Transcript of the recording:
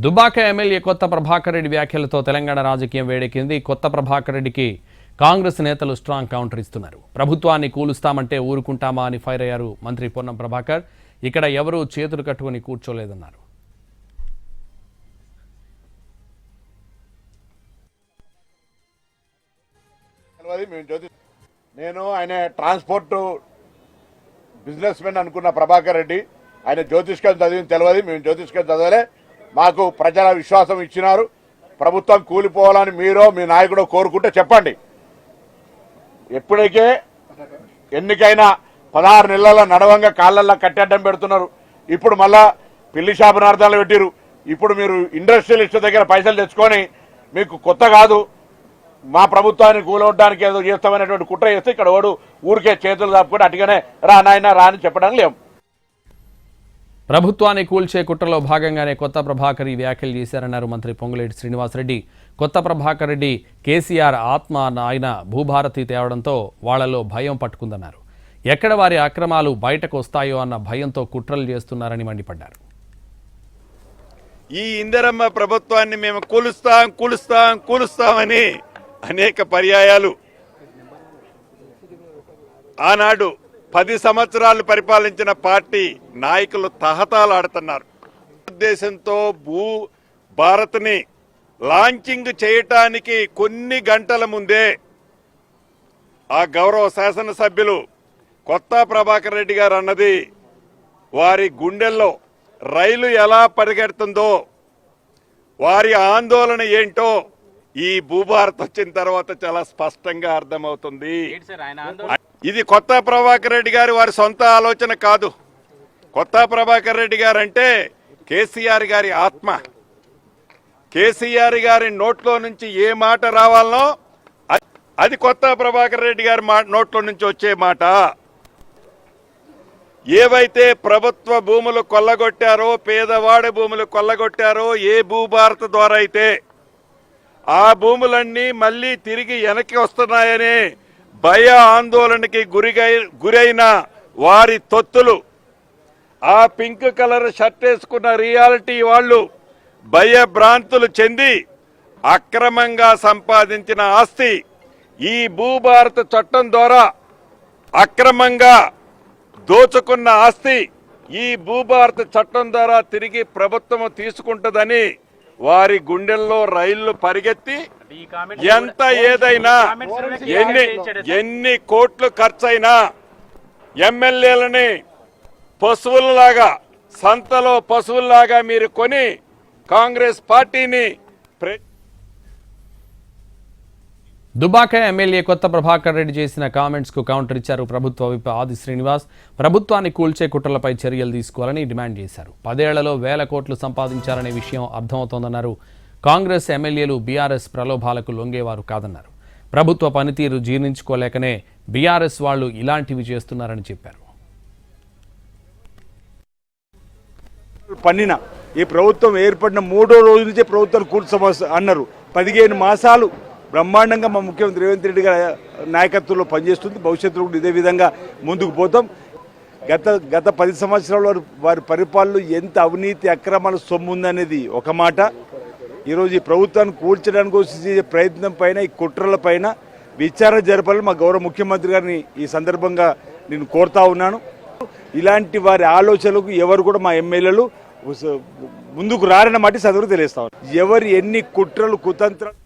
Dubbaka MLA కొత్త ప్రభాకర్ రెడ్డి వ్యాఖ్యలతో తెలంగాణ రాజకీయం వేడెక్కింది. కొత్త ప్రభాకర్ రెడ్డికి కాంగ్రెస్ నేతలు స్ట్రాంగ్ కౌంటర్ ఇస్తున్నారు. ప్రభుత్వాన్ని కూలుస్తామంటే ఊరుకుంటామా అని ఫైర్ అయ్యారు మంత్రి పొన్నం ప్రభాకర్. ఇక్కడ ఎవరూ చేతులు కట్టుకుని కూర్చోలేదన్నారు. నేను ఆయన ట్రాన్స్పోర్ట్ బిజినెస్ మెన్ అనుకున్న ప్రభాకర్ రెడ్డి ఆయన జ్యోతిష్కం చదివింది తెలియదు. మేము జ్యోతిష్కం చదవలే. మాకు ప్రజల విశ్వాసం ఇచ్చినారు. ప్రభుత్వం కూలిపోవాలని మీరో మీ నాయకుడో కోరుకుంటే చెప్పండి. ఎప్పటికే ఎన్నికైనా 16 నెలల నడవంగా కాళ్ళల్లో కట్టెడ్డం పెడుతున్నారు. ఇప్పుడు మళ్ళా పిల్లి శాపనార్థాలు పెట్టిరు. ఇప్పుడు మీరు ఇండస్ట్రియలిస్ట్ దగ్గర పైసలు తెచ్చుకొని మీకు కొత్త కాదు, మా ప్రభుత్వాన్ని కూలవడానికి ఏదో చేస్తామనేటువంటి కుట్ర చేస్తే ఇక్కడ ఓడు ఊరికే చేతులు దాపుకొని అటుగానే రా నాయన రా అని చెప్పడం లేవు. ప్రభుత్వాన్ని కూల్చే కుట్రలో భాగంగానే కొత్త ప్రభాకర్ ఈ వ్యాఖ్యలు చేశారన్నారు మంత్రి పొంగులేటి శ్రీనివాసరెడ్డి. కొత్త ప్రభాకర్ రెడ్డి కేసీఆర్ ఆత్మ ఆయన భూభారతి తేవడంతో వాళ్లలో భయం పట్టుకుందన్నారు. ఎక్కడ వారి అక్రమాలు బయటకు వస్తాయో అన్న భయంతో కుట్రలు చేస్తున్నారని మండిపడ్డారు. ఈ ఇందిరమ్మ ప్రభుత్వాన్ని మేము కూలుస్తామని అనేక పర్యాయాలు ఆనాడు 10 సంవత్సరాలు పరిపాలించిన పార్టీ నాయకులు తహతాలాడుతున్నారు. ఉద్దేశంతో భారత్ని లాంచింగ్ చేయటానికి కొన్ని గంటల ముందే ఆ గౌరవ శాసనసభ్యులు కొత్త ప్రభాకర్ రెడ్డి గారు అన్నది వారి గుండెల్లో రైలు ఎలా పరిగెడుతుందో, వారి ఆందోళన ఏంటో ఈ భూభారత్ వచ్చిన తర్వాత చాలా స్పష్టంగా అర్థమవుతుంది. ఇది కొత్త ప్రభాకర్ రెడ్డి గారు వారి సొంత ఆలోచన కాదు. కొత్త ప్రభాకర్ రెడ్డి గారు అంటే కేసీఆర్ గారి ఆత్మ. కేసీఆర్ గారి నోట్లో నుంచి ఏ మాట రావాలనో అది కొత్త ప్రభాకర్ రెడ్డి గారి నోట్లో నుంచి వచ్చే మాట. ఏవైతే ప్రభుత్వ భూములు కొల్లగొట్టారో, పేదవాడి భూములు కొల్లగొట్టారో, ఏ భూభారత ద్వారా అయితే ఆ భూములన్నీ మళ్ళీ తిరిగి వెనక్కి వస్తున్నాయని భయ ఆందోళనకి గురైన వారి తొత్తులు, ఆ పింక్ కలర్ షర్ట్ వేసుకున్న రియాలిటీ వాళ్ళు భయభ్రాంతులు చెంది అక్రమంగా సంపాదించిన ఆస్తి ఈ భూభారత చట్టం ద్వారా అక్రమంగా దోచుకున్న ఆస్తి ఈ భూభారత చట్టం ద్వారా తిరిగి ప్రభుత్వం తీసుకుంటుందని వారి గుండెల్లో రైళ్లు పరిగెత్తి ఎంత ఏదైనా ఎన్ని కోట్లు ఖర్చైనా ఎమ్మెల్యేలని పశువులలాగా, సంతలో పశువుల్లాగా మీరు కొని కాంగ్రెస్ పార్టీని దుబ్బాక ఎమ్మెల్యే కొత్త ప్రభాకర్ రెడ్డి చేసిన కామెంట్స్ కు కౌంటర్ ఇచ్చారు ప్రభుత్వ విప్ ఆది శ్రీనివాస్. ప్రభుత్వాన్ని కూల్చే కుట్రలపై చర్యలు తీసుకోవాలని డిమాండ్ చేశారు. 10 ఏళ్లలో వేల కోట్లు సంపాదించారనే విషయం అర్థమవుతోందన్నారు. కాంగ్రెస్ ఎమ్మెల్యేలు బీఆర్ఎస్ ప్రలోభాలకు లొంగేవారు కాదన్నారు. ప్రభుత్వ పనితీరు జీర్ణించుకోలేకనే బీఆర్ఎస్ వాళ్లు ఇలాంటివి చేస్తున్నారని చెప్పారు. పన్నిన ఈ ప్రభుత్వం ఏర్పడిన 3వ రోజు నుంచే ప్రభుత్వం కూల్చమని అన్నారు. 15 మాసాలు బ్రహ్మాండంగా మా ముఖ్యమంత్రి రేవంత్ రెడ్డి గారి నాయకత్వంలో పనిచేస్తుంది. భవిష్యత్తులో కూడా ఇదే విధంగా ముందుకు పోతాం. గత 10 సంవత్సరాల వారి పరిపాలనలో ఎంత అవినీతి అక్రమాల సొమ్ము ఉందనేది ఒక మాట. ఈరోజు ఈ ప్రభుత్వాన్ని కూల్చడానికి చేసే ప్రయత్నం పైన, ఈ కుట్రల పైన విచారణ జరపాలని మా గౌరవ ముఖ్యమంత్రి గారిని ఈ సందర్భంగా నేను కోరుతా ఉన్నాను. ఇలాంటి వారి ఆలోచనలకు ఎవరు కూడా మా ఎమ్మెల్యేలు ముందుకు రారన్న మాట సదరు తెలియస్తా ఉన్నారు. ఎవరు ఎన్ని కుట్రలు కుతంత్రాలు